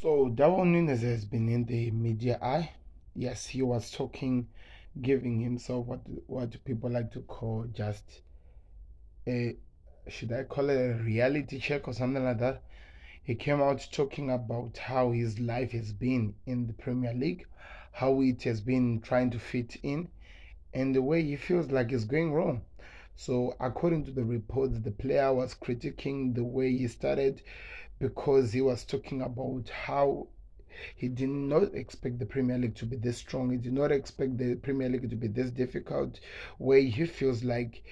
So Darwin Nunez has been in the media eye. Yes, he was talking, giving himself what people like to call just a, should I call it a reality check or something like that. He came out talking about how his life has been in the Premier League, how it has been trying to fit in, and the way he feels like it's going wrong. So according to the reports, the player was critiquing the way he started because he was talking about how he did not expect the Premier League to be this strong. He did not expect the Premier League to be this difficult, where he feels like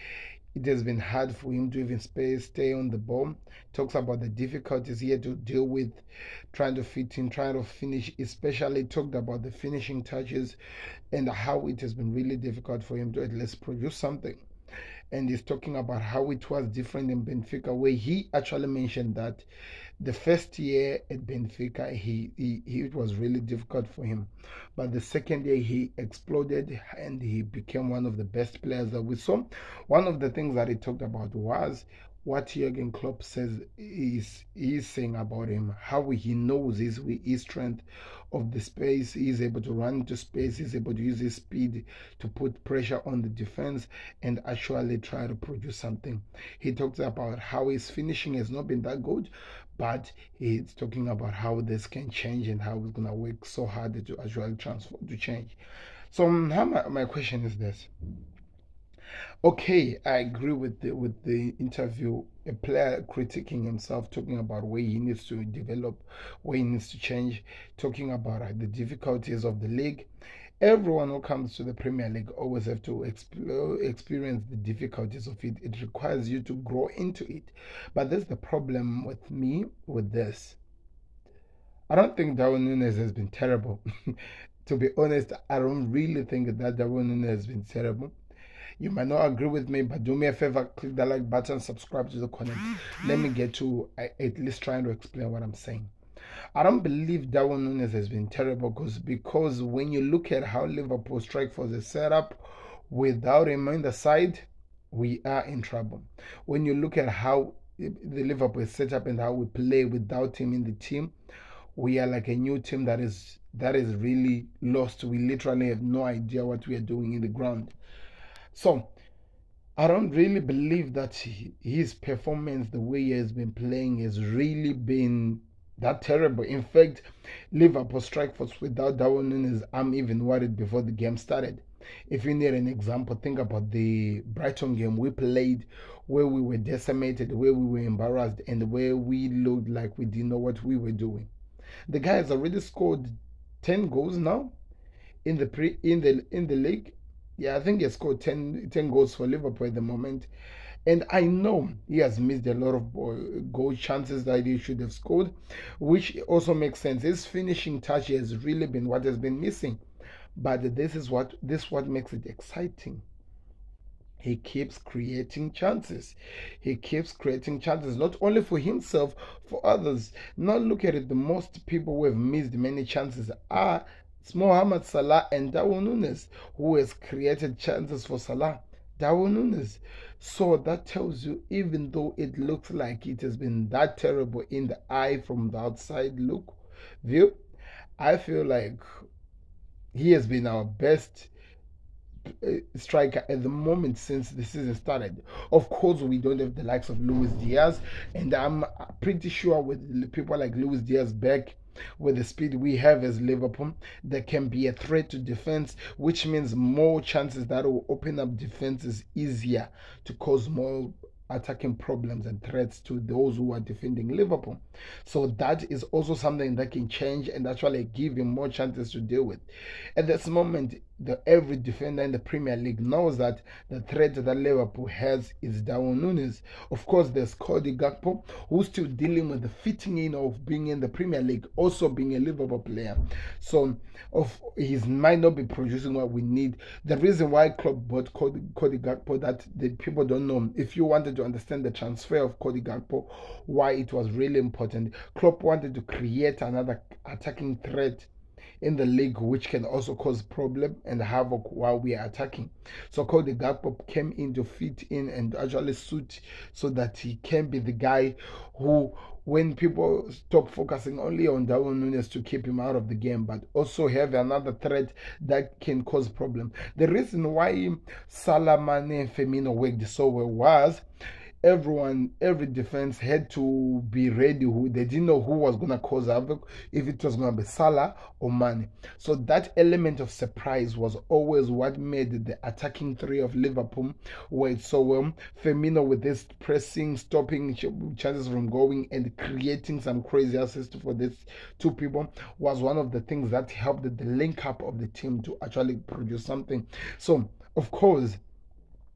it has been hard for him to even stay on the ball. Talks about the difficulties he had to deal with, trying to fit in, trying to finish, especially talked about the finishing touches and how it has been really difficult for him to at least produce something. And he's talking about how it was different in Benfica, where he actually mentioned that the first year at Benfica, it was really difficult for him. But the second year, he exploded and he became one of the best players that we saw. One of the things that he talked about was what Jurgen Klopp says is saying about him, how he knows his strength of the space. He's able to run into space. He's able to use his speed to put pressure on the defense and actually try to produce something. He talks about how his finishing has not been that good, but he's talking about how this can change and how it's gonna work so hard to actually transform to change. So my question is this. Okay, I agree with the interview. A player critiquing himself, talking about where he needs to develop, where he needs to change, talking about the difficulties of the league. Everyone who comes to the Premier League always have to experience the difficulties of it. It requires you to grow into it. But that's the problem with me with this. I don't think Darwin Nunez has been terrible. To be honest, I don't really think that Darwin Nunez has been terrible. You might not agree with me, but do me a favor, click the like button, subscribe to the content. Let me get to at least trying to explain what I'm saying. I don't believe Darwin Nunez has been terrible because when you look at how Liverpool strike force is set up, without him on the side, we are in trouble. When you look at how the Liverpool is set up and how we play without him in the team, we are like a new team that is really lost. We literally have no idea what we are doing in the ground. So I don't really believe that his performance, the way he has been playing, has really been that terrible. In fact, Liverpool strike force without Darwin Nunez, I'm even worried before the game started. If you need an example, think about the Brighton game we played, where we were decimated, where we were embarrassed, and where we looked like we didn't know what we were doing. The guy has already scored 10 goals now in the league. Yeah, I think he has scored 10 goals for Liverpool at the moment. And I know he has missed a lot of goal chances that he should have scored, which also makes sense. His finishing touch has really been what has been missing. But this is what makes it exciting. He keeps creating chances. He keeps creating chances, not only for himself, for others. Now look at it. The most people who have missed many chances are Mohamed Salah and Darwin Nunez, who has created chances for Salah. Darwin Nunez. So that tells you, even though it looks like it has been that terrible in the eye from the outside look view, I feel like he has been our best striker at the moment since the season started. Of course, we don't have the likes of Luis Diaz, and I'm pretty sure with people like Luis Diaz back, with the speed we have as Liverpool, there can be a threat to defense, which means more chances that will open up defenses easier to cause more attacking problems and threats to those who are defending Liverpool. So that is also something that can change and actually give him more chances to deal with. At this moment, every defender in the Premier League knows that the threat that Liverpool has is Darwin Nunez. Of course, there's Cody Gakpo, who's still dealing with the fitting in of being in the Premier League, also being a Liverpool player. So he might not be producing what we need. The reason why Klopp bought Cody Gakpo, that the people don't know. If you wanted to understand the transfer of Cody Gakpo, why it was really important, Klopp wanted to create another attacking threat in the league, which can also cause problem and havoc while we are attacking. So Cody Gakpo came in to fit in and actually suit so that he can be the guy who when people stop focusing only on Darwin Nunez to keep him out of the game, but also have another threat that can cause problem. The reason why Salah, Mane, and Firmino worked so well was every defense had to be ready. They didn't know who was going to cause havoc, if it was going to be Salah or Mane. So that element of surprise was always what made the attacking three of Liverpool work so well. Firmino with this pressing, stopping chances from going and creating some crazy assists for these two people was one of the things that helped the link up of the team to actually produce something. So of course,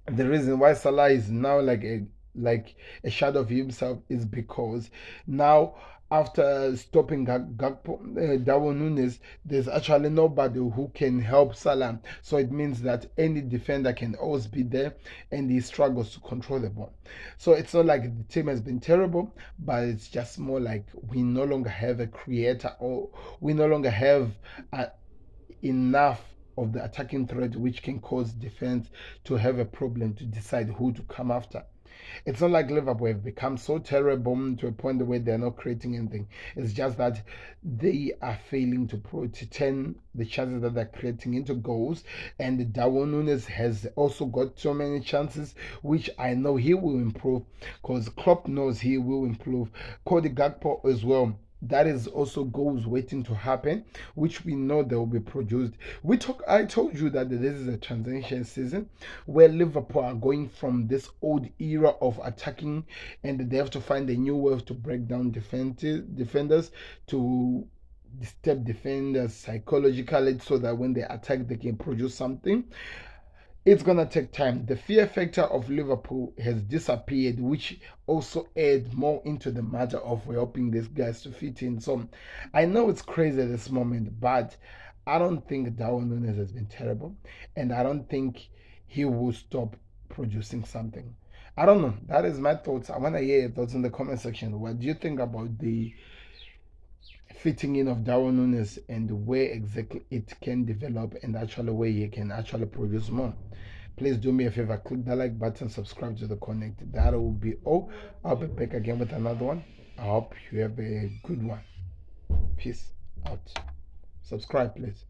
the reason why Salah is now like a shadow of himself is because now, after stopping Darwin Nunez, there's actually nobody who can help Salah. So it means that any defender can always be there, and he struggles to control the ball. So it's not like the team has been terrible, but it's just more like we no longer have a creator, or we no longer have enough of the attacking threat which can cause defense to have a problem to decide who to come after. It's not like Liverpool have become so terrible to a point where they're not creating anything. It's just that they are failing to turn the chances that they're creating into goals. And Darwin Nunez has also got so many chances, which I know he will improve, because Klopp knows he will improve. Cody Gakpo as well. That is also goals waiting to happen, which we know they will be produced. I told you that this is a transition season where Liverpool are going from this old era of attacking, and they have to find a new way to break down defenders, to disturb defenders psychologically, so that when they attack they can produce something. It's gonna take time. The fear factor of Liverpool has disappeared, which also adds more into the matter of helping these guys to fit in. So I know it's crazy at this moment, but I don't think Darwin Nunez has been terrible, and I don't think he will stop producing something. I don't know. That is my thoughts. I want to hear your thoughts in the comment section. What do you think about the fitting in of Darwin Nunez, and where exactly it can develop, and actually where he can actually produce more? Please do me a favor, click the like button, subscribe to the connect. That will be all. I'll be back again with another one. I hope you have a good one. Peace out. Subscribe, please.